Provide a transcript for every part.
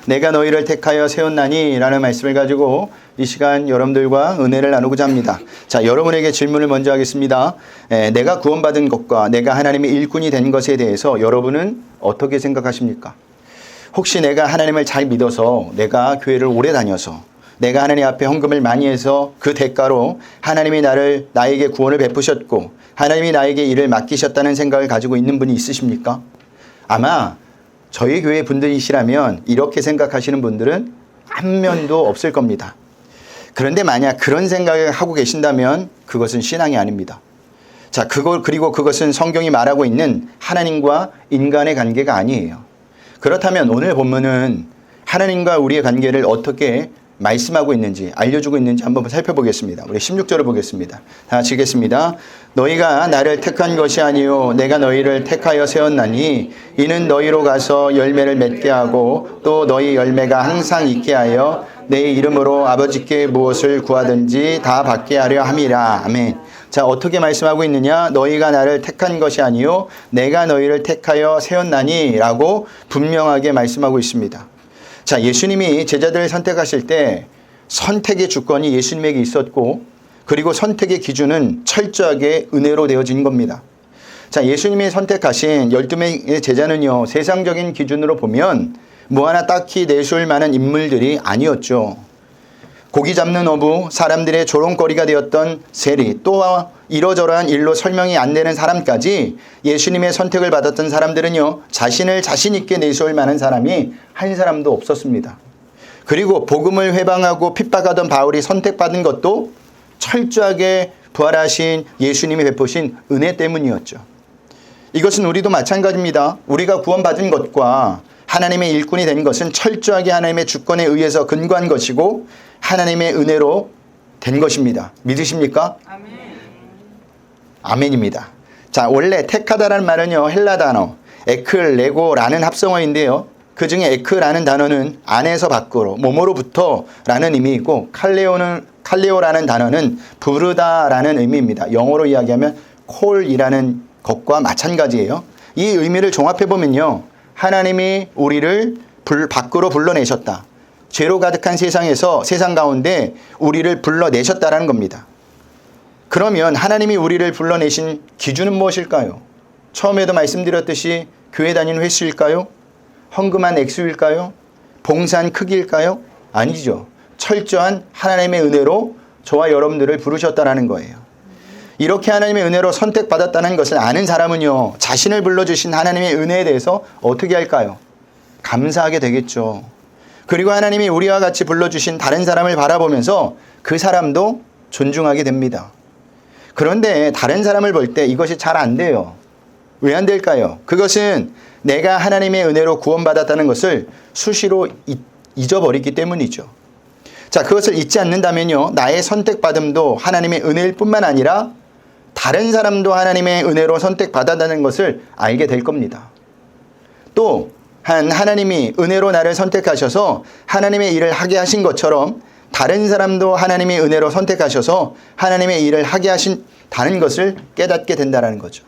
내가 너희를 택하여 세웠나니 라는 말씀을 가지고 이 시간 여러분들과 은혜를 나누고자 합니다. 자, 여러분에게 질문을 먼저 하겠습니다. 내가 구원받은 것과 내가 하나님의 일꾼이 된 것에 대해서 여러분은 어떻게 생각하십니까? 혹시 내가 하나님을 잘 믿어서 내가 교회를 오래 다녀서 내가 하나님 앞에 헌금을 많이 해서 그 대가로 하나님이 나에게 구원을 베푸셨고 하나님이 나에게 일을 맡기셨다는 생각을 가지고 있는 분이 있으십니까? 아마 저희 교회 분들이시라면 이렇게 생각하시는 분들은 한 면도 없을 겁니다. 그런데 만약 그런 생각을 하고 계신다면 그것은 신앙이 아닙니다. 자, 그리고 그것은 성경이 말하고 있는 하나님과 인간의 관계가 아니에요. 그렇다면 오늘 본문은 하나님과 우리의 관계를 어떻게 말씀하고 있는지 알려주고 있는지 한번 살펴보겠습니다. 우리 16절을 보겠습니다. 다 같이 읽겠습니다. 너희가 나를 택한 것이 아니요 내가 너희를 택하여 세웠나니 이는 너희로 가서 열매를 맺게 하고 또 너희 열매가 항상 있게 하여 내 이름으로 아버지께 무엇을 구하든지 다 받게 하려 함이라. 아멘. 자, 어떻게 말씀하고 있느냐? 너희가 나를 택한 것이 아니요 내가 너희를 택하여 세웠나니 라고 분명하게 말씀하고 있습니다. 자, 예수님이 제자들을 선택하실 때 선택의 주권이 예수님에게 있었고 그리고 선택의 기준은 철저하게 은혜로 되어진 겁니다. 자, 예수님이 선택하신 12명의 제자는요, 세상적인 기준으로 보면 뭐 하나 딱히 내세울 만한 인물들이 아니었죠. 고기 잡는 어부, 사람들의 조롱거리가 되었던 세리, 또 이러저러한 일로 설명이 안 되는 사람까지 예수님의 선택을 받았던 사람들은요, 자신을 자신 있게 내세울 만한 사람이 한 사람도 없었습니다. 그리고 복음을 회방하고 핍박하던 바울이 선택받은 것도 철저하게 부활하신 예수님이 베푸신 은혜 때문이었죠. 이것은 우리도 마찬가지입니다. 우리가 구원받은 것과 하나님의 일꾼이 된 것은 철저하게 하나님의 주권에 의해서 근거한 것이고 하나님의 은혜로 된 것입니다. 믿으십니까? 아멘. 아멘입니다. 자, 원래 택하다라는 말은요, 헬라 단어 에클레고라는 합성어인데요. 그 중에 에크라는 단어는 안에서 밖으로, 몸으로부터 라는 의미이고 칼레오라는 단어는 부르다라는 의미입니다. 영어로 이야기하면 콜이라는 것과 마찬가지예요. 이 의미를 종합해보면요, 하나님이 우리를 밖으로 불러내셨다. 죄로 가득한 세상에서 세상 가운데 우리를 불러내셨다라는 겁니다. 그러면 하나님이 우리를 불러내신 기준은 무엇일까요? 처음에도 말씀드렸듯이 교회 다니는 횟수일까요? 헌금한 액수일까요? 봉사한 크기일까요? 아니죠. 철저한 하나님의 은혜로 저와 여러분들을 부르셨다라는 거예요. 이렇게 하나님의 은혜로 선택받았다는 것을 아는 사람은요, 자신을 불러주신 하나님의 은혜에 대해서 어떻게 할까요? 감사하게 되겠죠. 그리고 하나님이 우리와 같이 불러주신 다른 사람을 바라보면서 그 사람도 존중하게 됩니다. 그런데 다른 사람을 볼 때 이것이 잘 안 돼요. 왜 안 될까요? 그것은 내가 하나님의 은혜로 구원받았다는 것을 수시로 잊어버리기 때문이죠. 자, 그것을 잊지 않는다면요, 나의 선택받음도 하나님의 은혜일 뿐만 아니라 다른 사람도 하나님의 은혜로 선택받았다는 것을 알게 될 겁니다. 또 하나님이 은혜로 나를 선택하셔서 하나님의 일을 하게 하신 것처럼 다른 사람도 하나님의 은혜로 선택하셔서 하나님의 일을 하게 하신다는 것을 깨닫게 된다는 거죠.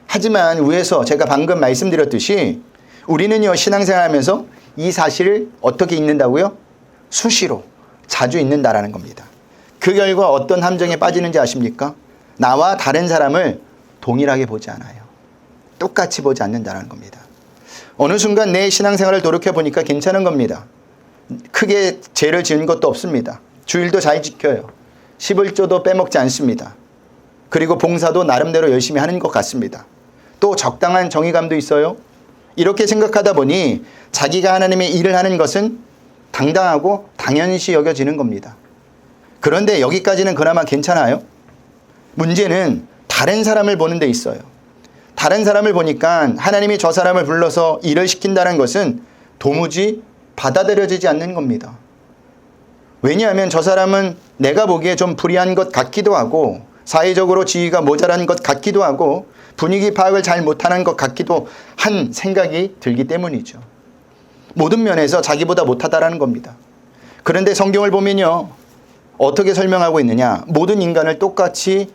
하지만 위에서 제가 방금 말씀드렸듯이 우리는요, 신앙생활하면서 이 사실을 어떻게 잊는다고요? 수시로 자주 잊는다라는 겁니다. 그 결과 어떤 함정에 빠지는지 아십니까? 나와 다른 사람을 동일하게 보지 않아요. 똑같이 보지 않는다는 겁니다. 어느 순간 내 신앙생활을 돌이켜보니까 괜찮은 겁니다. 크게 죄를 지은 것도 없습니다. 주일도 잘 지켜요. 11조도 빼먹지 않습니다. 그리고 봉사도 나름대로 열심히 하는 것 같습니다. 또 적당한 정의감도 있어요. 이렇게 생각하다 보니 자기가 하나님의 일을 하는 것은 당당하고 당연시 여겨지는 겁니다. 그런데 여기까지는 그나마 괜찮아요. 문제는 다른 사람을 보는 데 있어요. 다른 사람을 보니까 하나님이 저 사람을 불러서 일을 시킨다는 것은 도무지 받아들여지지 않는 겁니다. 왜냐하면 저 사람은 내가 보기에 좀 불의한 것 같기도 하고 사회적으로 지위가 모자란 것 같기도 하고 분위기 파악을 잘 못하는 것 같기도 한 생각이 들기 때문이죠. 모든 면에서 자기보다 못하다라는 겁니다. 그런데 성경을 보면요, 어떻게 설명하고 있느냐? 모든 인간을 똑같이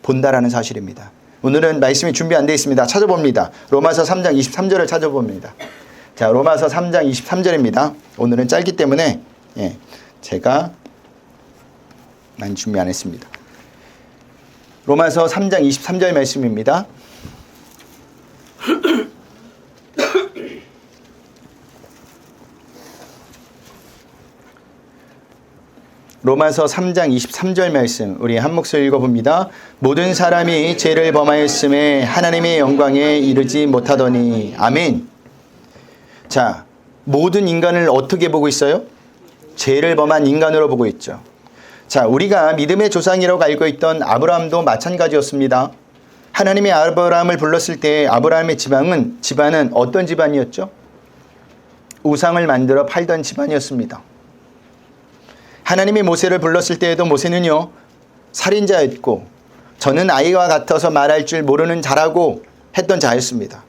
본다라는 사실입니다. 오늘은 말씀이 준비 안 되어 있습니다. 찾아봅니다. 로마서 3장 23절을 찾아봅니다. 자, 로마서 3장 23절입니다. 오늘은 짧기 때문에 제가 많이 준비 안 했습니다. 로마서 3장 23절 말씀입니다. 로마서 3장 23절 말씀 우리 한 목소리 읽어봅니다. 모든 사람이 죄를 범하였음에 하나님의 영광에 이르지 못하더니. 아멘. 자, 모든 인간을 어떻게 보고 있어요? 죄를 범한 인간으로 보고 있죠. 자, 우리가 믿음의 조상이라고 알고 있던 아브라함도 마찬가지였습니다. 하나님이 아브라함을 불렀을 때 아브라함의 집안은 어떤 집안이었죠? 우상을 만들어 팔던 집안이었습니다. 하나님이 모세를 불렀을 때에도 모세는요, 살인자였고 저는 아이와 같아서 말할 줄 모르는 자라고 했던 자였습니다.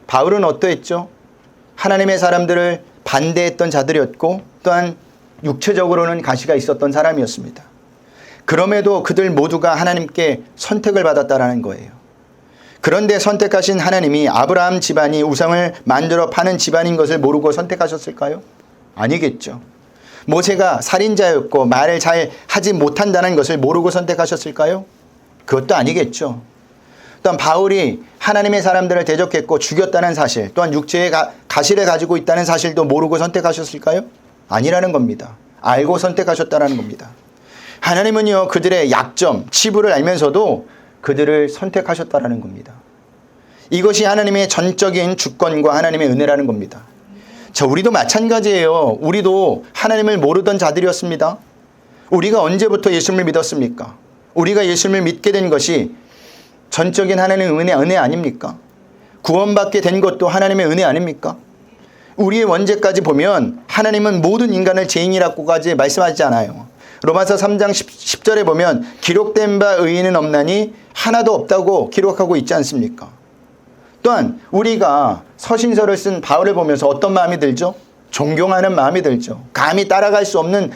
바울은 어떠했죠? 하나님의 사람들을 반대했던 자들이었고 또한 육체적으로는 가시가 있었던 사람이었습니다. 그럼에도 그들 모두가 하나님께 선택을 받았다라는 거예요. 그런데 선택하신 하나님이 아브라함 집안이 우상을 만들어 파는 집안인 것을 모르고 선택하셨을까요? 아니겠죠. 모세가 살인자였고 말을 잘 하지 못한다는 것을 모르고 선택하셨을까요? 그것도 아니겠죠. 또한 바울이 하나님의 사람들을 대적했고 죽였다는 사실, 또한 육체의 가시를 가지고 있다는 사실도 모르고 선택하셨을까요? 아니라는 겁니다. 알고 선택하셨다는 겁니다. 하나님은요, 그들의 약점, 치부를 알면서도 그들을 선택하셨다는 겁니다. 이것이 하나님의 전적인 주권과 하나님의 은혜라는 겁니다. 자, 우리도 마찬가지예요. 우리도 하나님을 모르던 자들이었습니다. 우리가 언제부터 예수님을 믿었습니까? 우리가 예수님을 믿게 된 것이 전적인 하나님의 은혜 아닙니까? 구원받게 된 것도 하나님의 은혜 아닙니까? 우리의 원죄까지 보면 하나님은 모든 인간을 죄인이라고까지 말씀하지 않아요. 로마서 3장 10절에 보면 기록된 바 의인은 없나니 하나도 없다고 기록하고 있지 않습니까? 또한 우리가 서신서를 쓴 바울을 보면서 어떤 마음이 들죠? 존경하는 마음이 들죠. 감히 따라갈 수 없는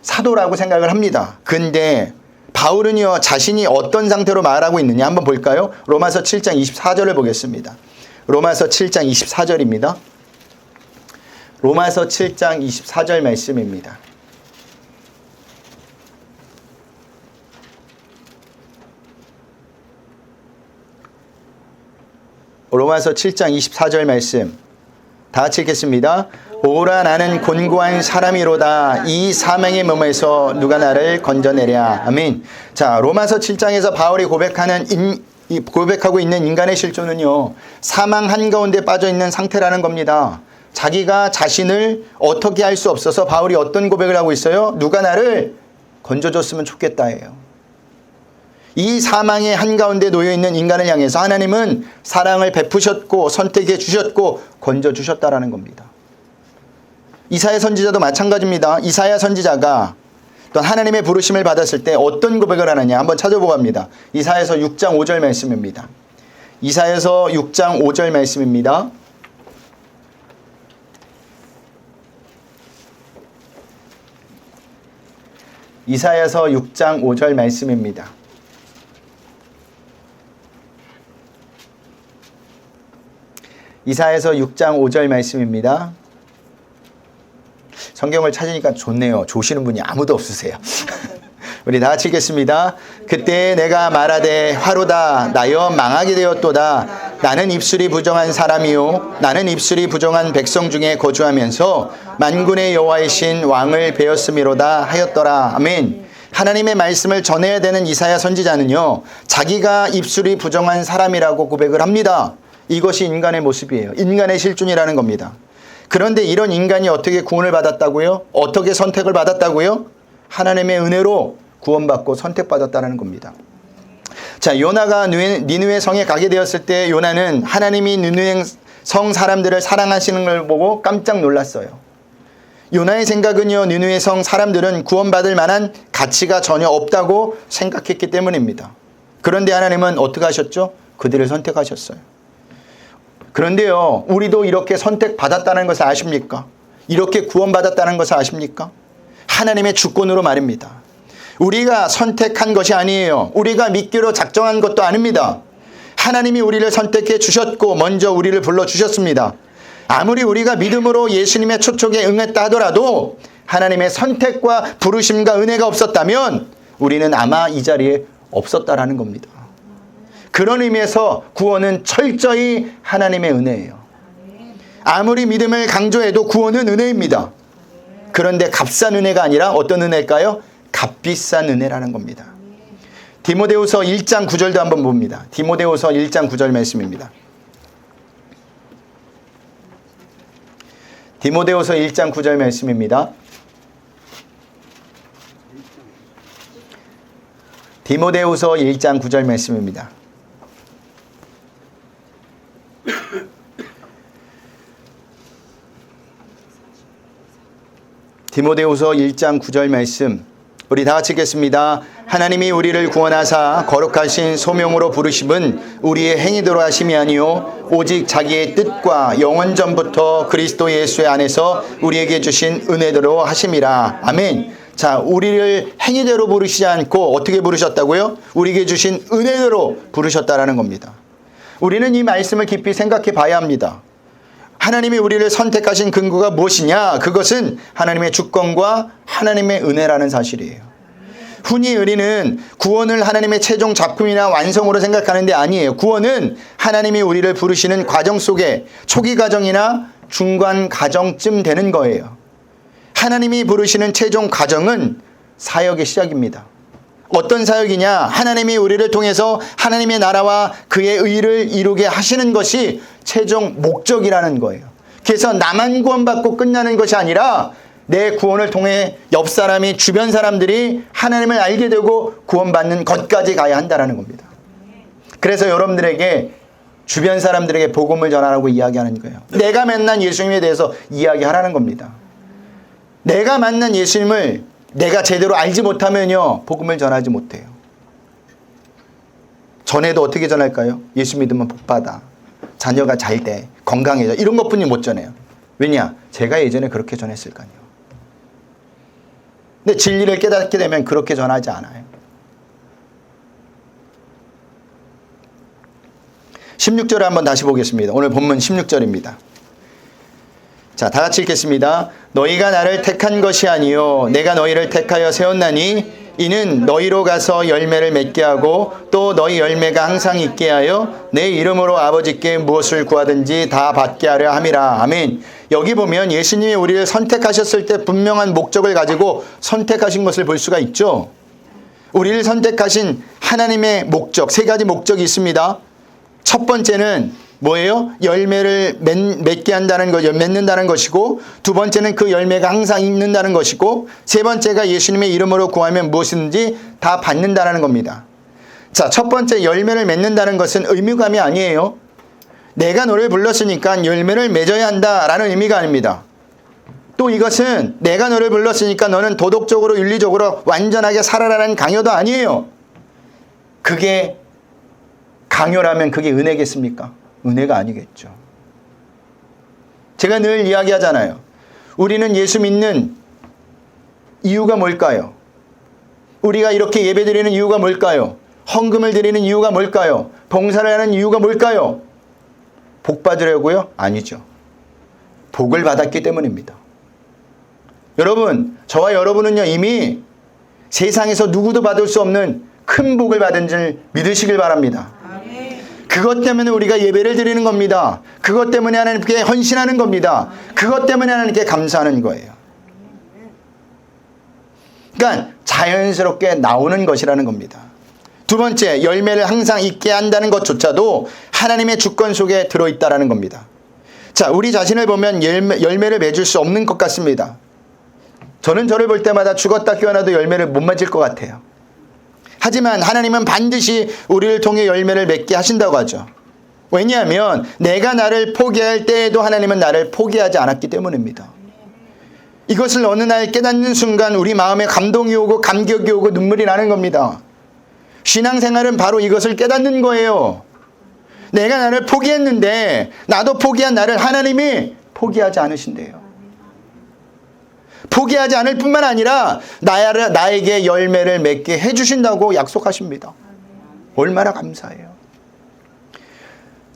사도라고 생각을 합니다. 근데 바울은요, 자신이 어떤 상태로 말하고 있느냐 한번 볼까요? 로마서 7장 24절을 보겠습니다. 로마서 7장 24절입니다. 로마서 7장 24절 말씀입니다. 로마서 7장 24절 말씀 다 같이 읽겠습니다. 오라 나는 곤고한 사람이로다. 이 사망의 몸에서 누가 나를 건져내랴. 아멘. 자, 로마서 7장에서 바울이 고백하고 있는 인간의 실존은요, 사망 한가운데 빠져있는 상태라는 겁니다. 자기가 자신을 어떻게 할 수 없어서 바울이 어떤 고백을 하고 있어요? 누가 나를 건져줬으면 좋겠다예요. 이 사망의 한가운데 놓여있는 인간을 향해서 하나님은 사랑을 베푸셨고 선택해 주셨고 건져 주셨다라는 겁니다. 이사야 선지자도 마찬가지입니다. 이사야 선지자가 또 하나님의 부르심을 받았을 때 어떤 고백을 하느냐 한번 찾아보고 합니다. 이사야서 6장 5절 말씀입니다. 이사야서 6장 5절 말씀입니다. 이사야서 6장 5절 말씀입니다. 이사야서 6장 5절 말씀입니다. 성경을 찾으니까 좋네요. 조시는 분이 아무도 없으세요. 우리 다 같이 읽겠습니다. 그때 내가 말하되 화로다 나여 망하게 되었도다. 나는 입술이 부정한 사람이요 나는 입술이 부정한 백성 중에 거주하면서 만군의 여호와이신 왕을 배웠음이로다 하였더라. 아멘. 하나님의 말씀을 전해야 되는 이사야 선지자는요, 자기가 입술이 부정한 사람이라고 고백을 합니다. 이것이 인간의 모습이에요. 인간의 실존이라는 겁니다. 그런데 이런 인간이 어떻게 구원을 받았다고요? 어떻게 선택을 받았다고요? 하나님의 은혜로 구원받고 선택받았다는 겁니다. 자, 요나가 니느웨 성에 가게 되었을 때 요나는 하나님이 니느웨 성 사람들을 사랑하시는 걸 보고 깜짝 놀랐어요. 요나의 생각은요, 니느웨 성 사람들은 구원받을 만한 가치가 전혀 없다고 생각했기 때문입니다. 그런데 하나님은 어떻게 하셨죠? 그들을 선택하셨어요. 그런데요, 우리도 이렇게 선택받았다는 것을 아십니까? 이렇게 구원받았다는 것을 아십니까? 하나님의 주권으로 말입니다. 우리가 선택한 것이 아니에요. 우리가 믿기로 작정한 것도 아닙니다. 하나님이 우리를 선택해 주셨고 먼저 우리를 불러주셨습니다. 아무리 우리가 믿음으로 예수님의 초촉에 응했다 하더라도 하나님의 선택과 부르심과 은혜가 없었다면 우리는 아마 이 자리에 없었다라는 겁니다. 그런 의미에서 구원은 철저히 하나님의 은혜예요. 아무리 믿음을 강조해도 구원은 은혜입니다. 그런데 값싼 은혜가 아니라 어떤 은혜일까요? 값비싼 은혜라는 겁니다. 디모데후서 1장 9절도 한번 봅니다. 디모데후서 1장 9절 말씀입니다. 디모데후서 1장 9절 말씀입니다. 디모데후서 1장 9절 말씀입니다. 디모데후서 1장 9절 말씀 우리 다 같이 읽겠습니다. 하나님이 우리를 구원하사 거룩하신 소명으로 부르심은 우리의 행위대로 하심이 아니요 오직 자기의 뜻과 영원전부터 그리스도 예수의 안에서 우리에게 주신 은혜대로 하심이라. 아멘. 자, 우리를 행위대로 부르시지 않고 어떻게 부르셨다고요? 우리에게 주신 은혜대로 부르셨다라는 겁니다. 우리는 이 말씀을 깊이 생각해 봐야 합니다. 하나님이 우리를 선택하신 근거가 무엇이냐? 그것은 하나님의 주권과 하나님의 은혜라는 사실이에요. 흔히 우리는 구원을 하나님의 최종 작품이나 완성으로 생각하는 데 아니에요. 구원은 하나님이 우리를 부르시는 과정 속에 초기 과정이나 중간 과정쯤 되는 거예요. 하나님이 부르시는 최종 과정은 사역의 시작입니다. 어떤 사역이냐? 하나님이 우리를 통해서 하나님의 나라와 그의 의를 이루게 하시는 것이 최종 목적이라는 거예요. 그래서 나만 구원받고 끝나는 것이 아니라 내 구원을 통해 옆 사람이 주변 사람들이 하나님을 알게 되고 구원받는 것까지 가야 한다는 겁니다. 그래서 여러분들에게 주변 사람들에게 복음을 전하라고 이야기하는 거예요. 내가 만난 예수님에 대해서 이야기하라는 겁니다. 내가 만난 예수님을 내가 제대로 알지 못하면요 복음을 전하지 못해요. 전해도 어떻게 전할까요? 예수 믿으면 복받아, 자녀가 잘 돼, 건강해져, 이런 것뿐이 못 전해요. 왜냐? 제가 예전에 그렇게 전했을까요? 근데 진리를 깨닫게 되면 그렇게 전하지 않아요. 16절을 한번 다시 보겠습니다. 오늘 본문 16절입니다. 자, 다 같이 읽겠습니다. 너희가 나를 택한 것이 아니요 내가 너희를 택하여 세웠나니 이는 너희로 가서 열매를 맺게 하고 또 너희 열매가 항상 있게 하여 내 이름으로 아버지께 무엇을 구하든지 다 받게 하려 함이라. 아멘. 여기 보면 예수님이 우리를 선택하셨을 때 분명한 목적을 가지고 선택하신 것을 볼 수가 있죠. 우리를 선택하신 하나님의 목적, 세 가지 목적이 있습니다. 첫 번째는 뭐예요? 열매를 맺게 한다는 것, 맺는다는 것이고, 두 번째는 그 열매가 항상 있는다는 것이고, 세 번째가 예수님의 이름으로 구하면 무엇이든지 다 받는다는 겁니다. 자, 첫 번째 열매를 맺는다는 것은 의무감이 아니에요. 내가 너를 불렀으니까 열매를 맺어야 한다라는 의미가 아닙니다. 또 이것은 내가 너를 불렀으니까 너는 도덕적으로 윤리적으로 완전하게 살아라는 강요도 아니에요. 그게 강요라면 그게 은혜겠습니까? 은혜가 아니겠죠. 제가 늘 이야기하잖아요. 우리는 예수 믿는 이유가 뭘까요? 우리가 이렇게 예배드리는 이유가 뭘까요? 헌금을 드리는 이유가 뭘까요? 봉사를 하는 이유가 뭘까요? 복 받으려고요? 아니죠. 복을 받았기 때문입니다. 여러분, 저와 여러분은요 이미 세상에서 누구도 받을 수 없는 큰 복을 받은 줄 믿으시길 바랍니다. 그것 때문에 우리가 예배를 드리는 겁니다. 그것 때문에 하나님께 헌신하는 겁니다. 그것 때문에 하나님께 감사하는 거예요. 그러니까 자연스럽게 나오는 것이라는 겁니다. 두 번째, 열매를 항상 있게 한다는 것조차도 하나님의 주권 속에 들어있다는 겁니다. 자, 우리 자신을 보면 열매를 맺을 수 없는 것 같습니다. 저는 저를 볼 때마다 죽었다 깨어나도 열매를 못 맺을 것 같아요. 하지만 하나님은 반드시 우리를 통해 열매를 맺게 하신다고 하죠. 왜냐하면 내가 나를 포기할 때에도 하나님은 나를 포기하지 않았기 때문입니다. 이것을 어느 날 깨닫는 순간 우리 마음에 감동이 오고 감격이 오고 눈물이 나는 겁니다. 신앙생활은 바로 이것을 깨닫는 거예요. 내가 나를 포기했는데 나도 포기한 나를 하나님이 포기하지 않으신대요. 포기하지 않을 뿐만 아니라 나에게 열매를 맺게 해주신다고 약속하십니다. 얼마나 감사해요.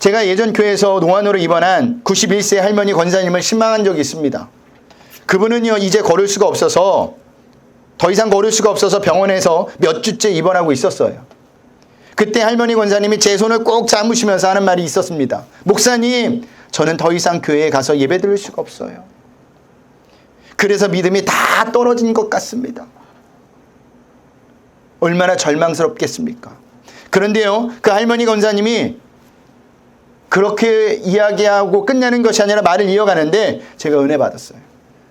제가 예전 교회에서 농안으로 입원한 91세 할머니 권사님을 신망한 적이 있습니다. 그분은요, 이제 걸을 수가 없어서, 더 이상 걸을 수가 없어서 병원에서 몇 주째 입원하고 있었어요. 그때 할머니 권사님이 제 손을 꼭 잡으시면서 하는 말이 있었습니다. 목사님, 저는 더 이상 교회에 가서 예배 드릴 수가 없어요. 그래서 믿음이 다 떨어진 것 같습니다. 얼마나 절망스럽겠습니까? 그런데요, 그 할머니 권사님이 그렇게 이야기하고 끝나는 것이 아니라 말을 이어가는데 제가 은혜 받았어요.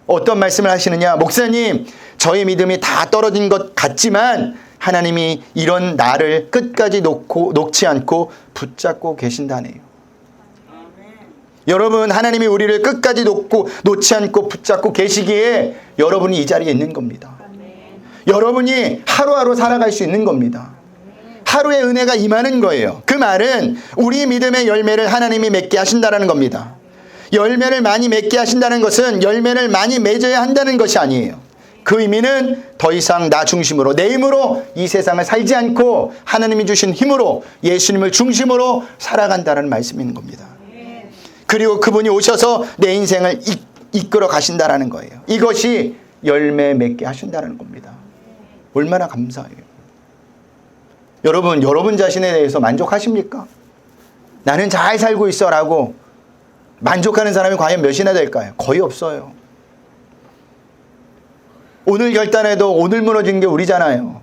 어떤 말씀을 하시느냐? 목사님, 저의 믿음이 다 떨어진 것 같지만 하나님이 이런 나를 끝까지 놓지 않고 붙잡고 계신다네요. 여러분, 하나님이 우리를 끝까지 놓지 않고 붙잡고 계시기에 여러분이 이 자리에 있는 겁니다. 여러분이 하루하루 살아갈 수 있는 겁니다. 하루의 은혜가 임하는 거예요. 그 말은 우리 믿음의 열매를 하나님이 맺게 하신다는 겁니다. 열매를 많이 맺게 하신다는 것은 열매를 많이 맺어야 한다는 것이 아니에요. 그 의미는 더 이상 나 중심으로, 내 힘으로 이 세상을 살지 않고 하나님이 주신 힘으로, 예수님을 중심으로 살아간다는 말씀인 겁니다. 그리고 그분이 오셔서 내 인생을 이끌어 가신다는 거예요. 이것이 열매 맺게 하신다는 겁니다. 얼마나 감사해요. 여러분 자신에 대해서 만족하십니까? 나는 잘 살고 있어 라고 만족하는 사람이 과연 몇이나 될까요? 거의 없어요. 오늘 결단해도 오늘 무너진 게 우리잖아요.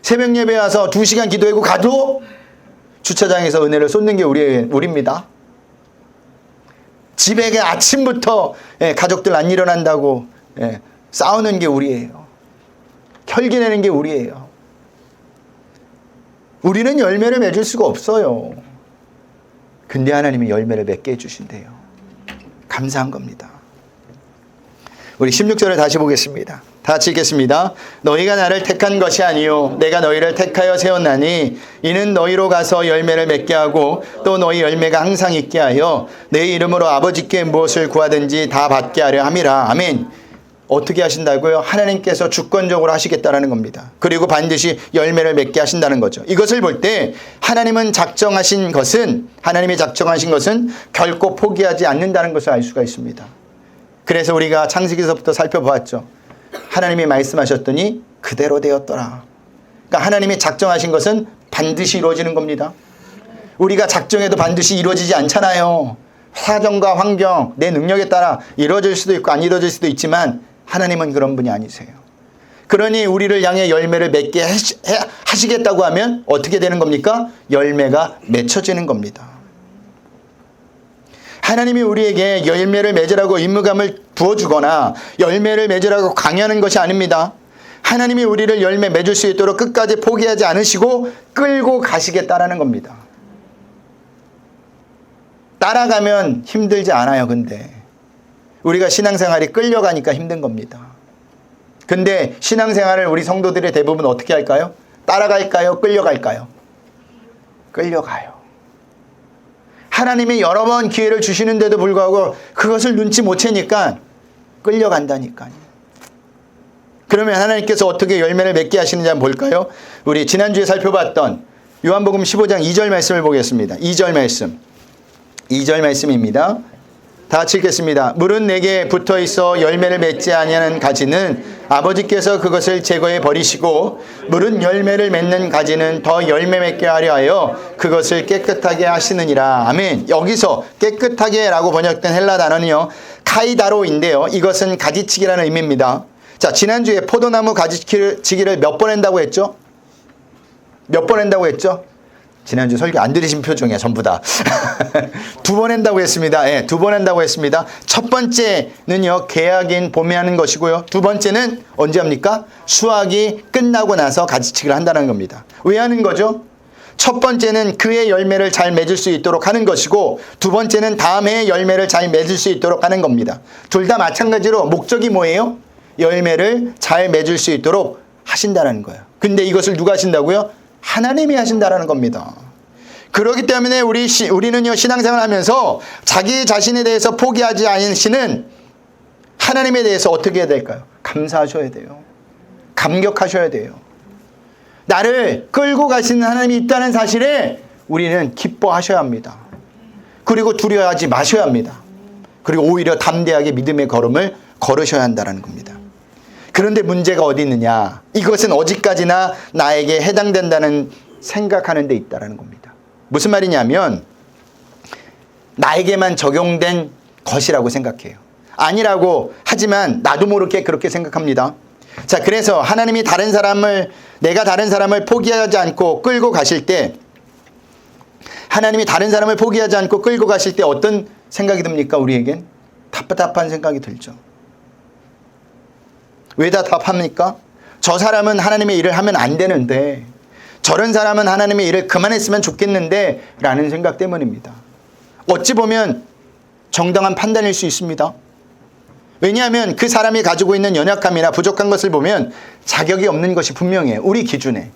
새벽 예배 와서 2시간 기도하고 가도 주차장에서 은혜를 쏟는 게 우리입니다. 집에 아침부터 가족들 안 일어난다고 싸우는 게 우리예요. 혈기내는 게 우리예요. 우리는 열매를 맺을 수가 없어요. 근데 하나님이 열매를 맺게 해주신대요. 감사한 겁니다. 우리 16절을 다시 보겠습니다. 다 같이 읽겠습니다. 너희가 나를 택한 것이 아니요 내가 너희를 택하여 세웠나니 이는 너희로 가서 열매를 맺게 하고 또 너희 열매가 항상 있게 하여 내 이름으로 아버지께 무엇을 구하든지 다 받게 하려 함이라. 아멘. 어떻게 하신다고요? 하나님께서 주권적으로 하시겠다라는 겁니다. 그리고 반드시 열매를 맺게 하신다는 거죠. 이것을 볼 때 하나님이 작정하신 것은 결코 포기하지 않는다는 것을 알 수가 있습니다. 그래서 우리가 창세기에서부터 살펴보았죠. 하나님이 말씀하셨더니 그대로 되었더라. 그러니까 하나님이 작정하신 것은 반드시 이루어지는 겁니다. 우리가 작정해도 반드시 이루어지지 않잖아요. 사정과 환경, 내 능력에 따라 이루어질 수도 있고 안 이루어질 수도 있지만 하나님은 그런 분이 아니세요. 그러니 우리를 향해 열매를 맺게 하시겠다고 하면 어떻게 되는 겁니까? 열매가 맺혀지는 겁니다. 하나님이 우리에게 열매를 맺으라고 의무감을 부어주거나 열매를 맺으라고 강요하는 것이 아닙니다. 하나님이 우리를 열매 맺을 수 있도록 끝까지 포기하지 않으시고 끌고 가시겠다라는 겁니다. 따라가면 힘들지 않아요. 근데 우리가 신앙생활이 끌려가니까 힘든 겁니다. 근데 신앙생활을 우리 성도들의 대부분 어떻게 할까요? 따라갈까요? 끌려갈까요? 끌려가요. 하나님이 여러 번 기회를 주시는데도 불구하고 그것을 눈치 못 채니까 끌려간다니까요. 그러면 하나님께서 어떻게 열매를 맺게 하시는지 한번 볼까요? 우리 지난주에 살펴봤던 요한복음 15장 2절 말씀을 보겠습니다. 2절 말씀입니다. 다 같이 읽겠습니다. 물은 내게 붙어 있어 열매를 맺지 아니하는 가지는 아버지께서 그것을 제거해 버리시고 물은 열매를 맺는 가지는 더 열매 맺게 하려 하여 그것을 깨끗하게 하시느니라. 아멘. 여기서 깨끗하게 라고 번역된 헬라 단어는요 카이다로인데요. 이것은 가지치기라는 의미입니다. 자, 지난주에 포도나무 가지치기를 몇 번 한다고 했죠? 몇 번 한다고 했죠? 지난주 설교 안 들으신 표정이야 전부 다. 2번 한다고 했습니다. 네, 2번 한다고 했습니다. 첫 번째는요 개학인 봄에 하는 것이고요. 두 번째는 언제 합니까? 수학이 끝나고 나서 가지치기를 한다는 겁니다. 왜 하는 거죠? 첫 번째는 그의 열매를 잘 맺을 수 있도록 하는 것이고 두 번째는 다음 해의 열매를 잘 맺을 수 있도록 하는 겁니다. 둘 다 마찬가지로 목적이 뭐예요? 열매를 잘 맺을 수 있도록 하신다는 거예요. 근데 이것을 누가 하신다고요? 하나님이 하신다라는 겁니다. 그렇기 때문에 우리는요 신앙생활 하면서 자기 자신에 대해서 포기하지 않으시는 하나님에 대해서 어떻게 해야 될까요? 감사하셔야 돼요. 감격하셔야 돼요. 나를 끌고 가시는 하나님이 있다는 사실에 우리는 기뻐하셔야 합니다. 그리고 두려워하지 마셔야 합니다. 그리고 오히려 담대하게 믿음의 걸음을 걸으셔야 한다는 겁니다. 그런데 문제가 어디 있느냐? 이것은 어디까지나 나에게 해당된다는 생각하는 데 있다는 겁니다. 무슨 말이냐면 나에게만 적용된 것이라고 생각해요. 아니라고 하지만 나도 모르게 그렇게 생각합니다. 자, 그래서 하나님이 내가 다른 사람을 포기하지 않고 끌고 가실 때, 하나님이 다른 사람을 포기하지 않고 끌고 가실 때 어떤 생각이 듭니까? 우리에겐 답답한 생각이 들죠. 왜 답답합니까? 저 사람은 하나님의 일을 하면 안 되는데, 저런 사람은 하나님의 일을 그만했으면 좋겠는데 라는 생각 때문입니다. 어찌 보면 정당한 판단일 수 있습니다. 왜냐하면 그 사람이 가지고 있는 연약함이나 부족한 것을 보면 자격이 없는 것이 분명해요. 우리 기준에.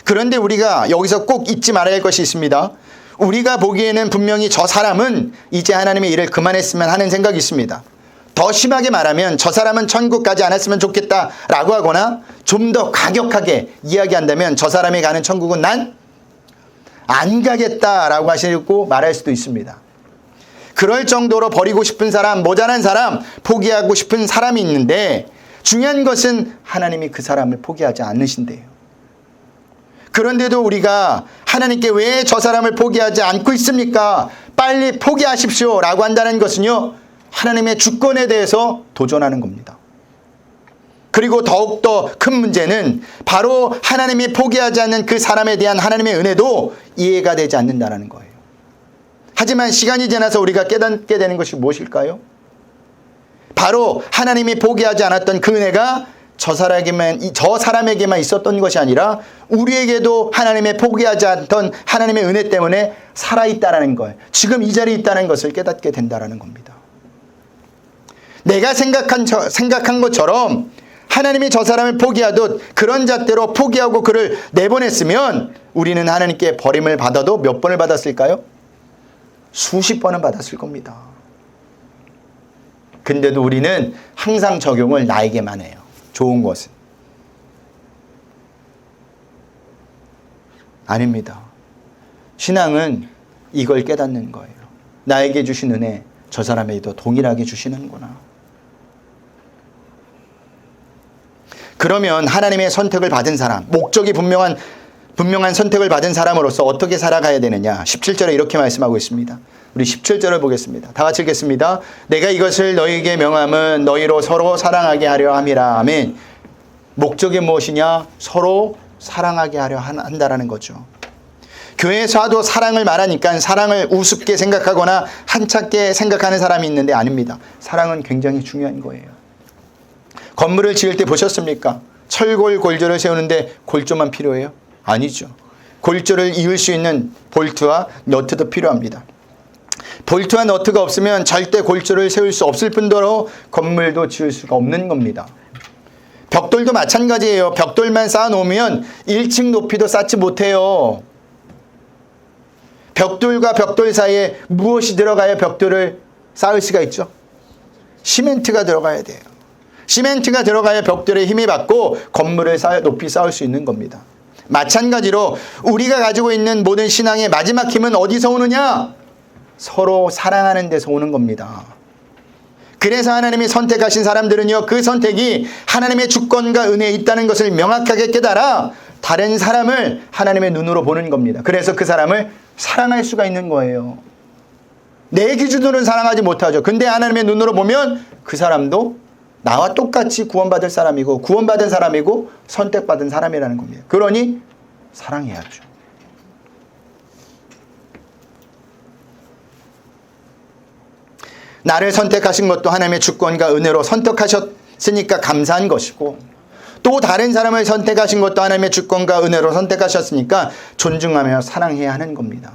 그런데 우리가 여기서 꼭 잊지 말아야 할 것이 있습니다. 우리가 보기에는 분명히 저 사람은 이제 하나님의 일을 그만했으면 하는 생각이 있습니다. 더 심하게 말하면 저 사람은 천국 가지 않았으면 좋겠다라고 하거나 좀 더 가격하게 이야기한다면 저 사람이 가는 천국은 난 안 가겠다라고 하시고 말할 수도 있습니다. 그럴 정도로 버리고 싶은 사람, 모자란 사람, 포기하고 싶은 사람이 있는데 중요한 것은 하나님이 그 사람을 포기하지 않으신대요. 그런데도 우리가 하나님께 왜 저 사람을 포기하지 않고 있습니까? 빨리 포기하십시오 라고 한다는 것은요, 하나님의 주권에 대해서 도전하는 겁니다. 그리고 더욱더 큰 문제는 바로 하나님이 포기하지 않는 그 사람에 대한 하나님의 은혜도 이해가 되지 않는다는 거예요. 하지만 시간이 지나서 우리가 깨닫게 되는 것이 무엇일까요? 바로 하나님이 포기하지 않았던 그 은혜가 저 사람에게만 있었던 것이 아니라 우리에게도 하나님의 포기하지 않던 하나님의 은혜 때문에 살아있다는 거예요. 지금 이 자리에 있다는 것을 깨닫게 된다는 겁니다. 내가 생각한 것처럼 하나님이 저 사람을 포기하듯 그런 잣대로 포기하고 그를 내보냈으면 우리는 하나님께 버림을 받아도 몇 번을 받았을까요? 수십 번은 받았을 겁니다. 근데도 우리는 항상 적용을 나에게만 해요. 좋은 것은. 아닙니다. 신앙은 이걸 깨닫는 거예요. 나에게 주신 은혜, 저 사람에게도 동일하게 주시는구나. 그러면 하나님의 선택을 받은 사람, 목적이 분명한 선택을 받은 사람으로서 어떻게 살아가야 되느냐. 17절에 이렇게 말씀하고 있습니다. 우리 17절을 보겠습니다. 다 같이 읽겠습니다. 내가 이것을 너희에게 명함은 너희로 서로 사랑하게 하려 함이라. 아멘. 목적이 무엇이냐? 서로 사랑하게 하려 한다라는 거죠. 교회에서도 사랑을 말하니까 사랑을 우습게 생각하거나 한찮게 생각하는 사람이 있는데 아닙니다. 사랑은 굉장히 중요한 거예요. 건물을 지을 때 보셨습니까? 철골 골조를 세우는데 골조만 필요해요? 아니죠. 골조를 이을 수 있는 볼트와 너트도 필요합니다. 볼트와 너트가 없으면 절대 골조를 세울 수 없을 뿐더러 건물도 지을 수가 없는 겁니다. 벽돌도 마찬가지예요. 벽돌만 쌓아놓으면 1층 높이도 쌓지 못해요. 벽돌과 벽돌 사이에 무엇이 들어가야 벽돌을 쌓을 수가 있죠? 시멘트가 들어가야 돼요. 시멘트가 들어가야 벽돌에 힘이 받고 건물을 높이 쌓을 수 있는 겁니다. 마찬가지로 우리가 가지고 있는 모든 신앙의 마지막 힘은 어디서 오느냐? 서로 사랑하는 데서 오는 겁니다. 그래서 하나님이 선택하신 사람들은요, 그 선택이 하나님의 주권과 은혜에 있다는 것을 명확하게 깨달아 다른 사람을 하나님의 눈으로 보는 겁니다. 그래서 그 사람을 사랑할 수가 있는 거예요. 내 기준으로는 사랑하지 못하죠. 근데 하나님의 눈으로 보면 그 사람도 나와 똑같이 구원받을 사람이고 구원받은 사람이고 선택받은 사람이라는 겁니다. 그러니 사랑해야죠. 나를 선택하신 것도 하나님의 주권과 은혜로 선택하셨으니까 감사한 것이고, 또 다른 사람을 선택하신 것도 하나님의 주권과 은혜로 선택하셨으니까 존중하며 사랑해야 하는 겁니다.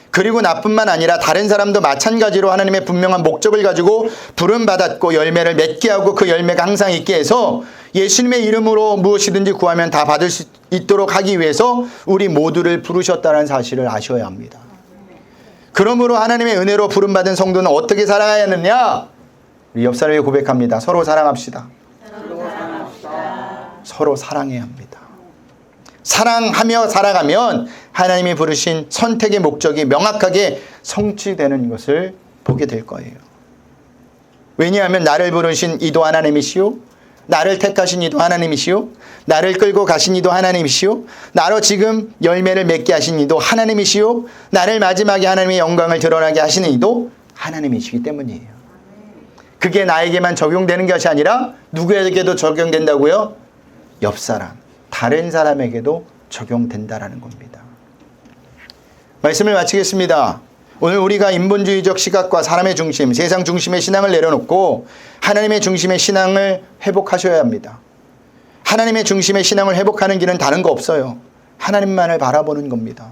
그리고 나뿐만 아니라 다른 사람도 마찬가지로 하나님의 분명한 목적을 가지고 부름받았고 열매를 맺게 하고 그 열매가 항상 있게 해서 예수님의 이름으로 무엇이든지 구하면 다 받을 수 있도록 하기 위해서 우리 모두를 부르셨다는 사실을 아셔야 합니다. 그러므로 하나님의 은혜로 부름받은 성도는 어떻게 살아야 하느냐? 우리 옆 사람에게 고백합니다. 서로 사랑합시다. 서로 사랑해야 합니다. 사랑하며 살아가면 하나님이 부르신 선택의 목적이 명확하게 성취되는 것을 보게 될 거예요. 왜냐하면 나를 부르신 이도 하나님이시오, 나를 택하신 이도 하나님이시오, 나를 끌고 가신 이도 하나님이시오, 나로 지금 열매를 맺게 하신 이도 하나님이시오, 나를 마지막에 하나님의 영광을 드러나게 하시는 이도 하나님이시기 때문이에요. 그게 나에게만 적용되는 것이 아니라 누구에게도 적용된다고요? 옆 사람, 다른 사람에게도 적용된다라는 겁니다. 말씀을 마치겠습니다. 오늘 우리가 인본주의적 시각과 사람의 중심, 세상 중심의 신앙을 내려놓고 하나님의 중심의 신앙을 회복하셔야 합니다. 하나님의 중심의 신앙을 회복하는 길은 다른 거 없어요. 하나님만을 바라보는 겁니다.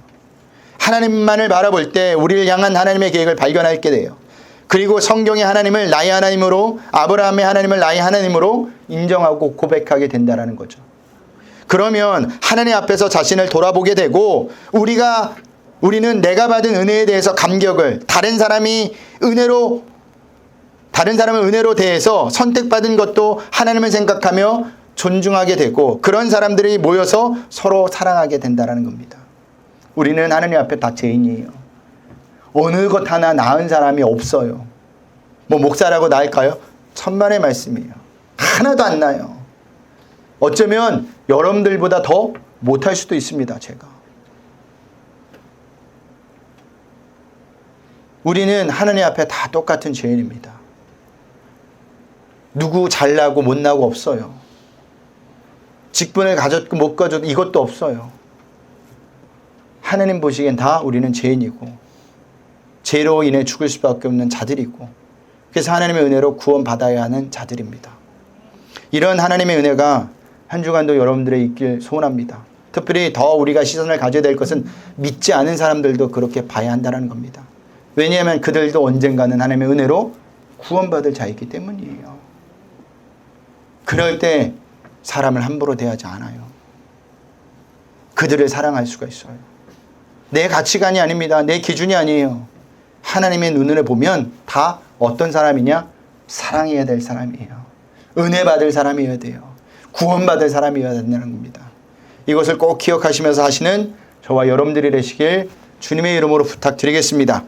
하나님만을 바라볼 때 우리를 향한 하나님의 계획을 발견하게 돼요. 그리고 성경의 하나님을 나의 하나님으로, 아브라함의 하나님을 나의 하나님으로 인정하고 고백하게 된다는 거죠. 그러면 하나님 앞에서 자신을 돌아보게 되고 우리는 내가 받은 은혜에 대해서 감격을, 다른 사람을 은혜로 대해서 선택받은 것도 하나님을 생각하며 존중하게 되고, 그런 사람들이 모여서 서로 사랑하게 된다는 겁니다. 우리는 하나님 앞에 다 죄인이에요. 어느 것 하나 나은 사람이 없어요. 목사라고 나을까요? 천만의 말씀이에요. 하나도 안 나요. 어쩌면 여러분들보다 더 못할 수도 있습니다. 제가. 우리는 하나님 앞에 다 똑같은 죄인입니다. 누구 잘나고 못나고 없어요. 직분을 가졌고 못 가져도 이것도 없어요. 하나님 보시기엔 다 우리는 죄인이고 죄로 인해 죽을 수밖에 없는 자들이고, 그래서 하나님의 은혜로 구원받아야 하는 자들입니다. 이런 하나님의 은혜가 한 주간도 여러분들의 있길 소원합니다. 특별히 더 우리가 시선을 가져야 될 것은 믿지 않은 사람들도 그렇게 봐야 한다는 겁니다. 왜냐하면 그들도 언젠가는 하나님의 은혜로 구원받을 자이기 때문이에요. 그럴 때 사람을 함부로 대하지 않아요. 그들을 사랑할 수가 있어요. 내 가치관이 아닙니다. 내 기준이 아니에요. 하나님의 눈으로 보면 다 어떤 사람이냐? 사랑해야 될 사람이에요. 은혜 받을 사람이어야 돼요. 구원받을 사람이어야 된다는 겁니다. 이것을 꼭 기억하시면서 하시는 저와 여러분들이 되시길 주님의 이름으로 부탁드리겠습니다.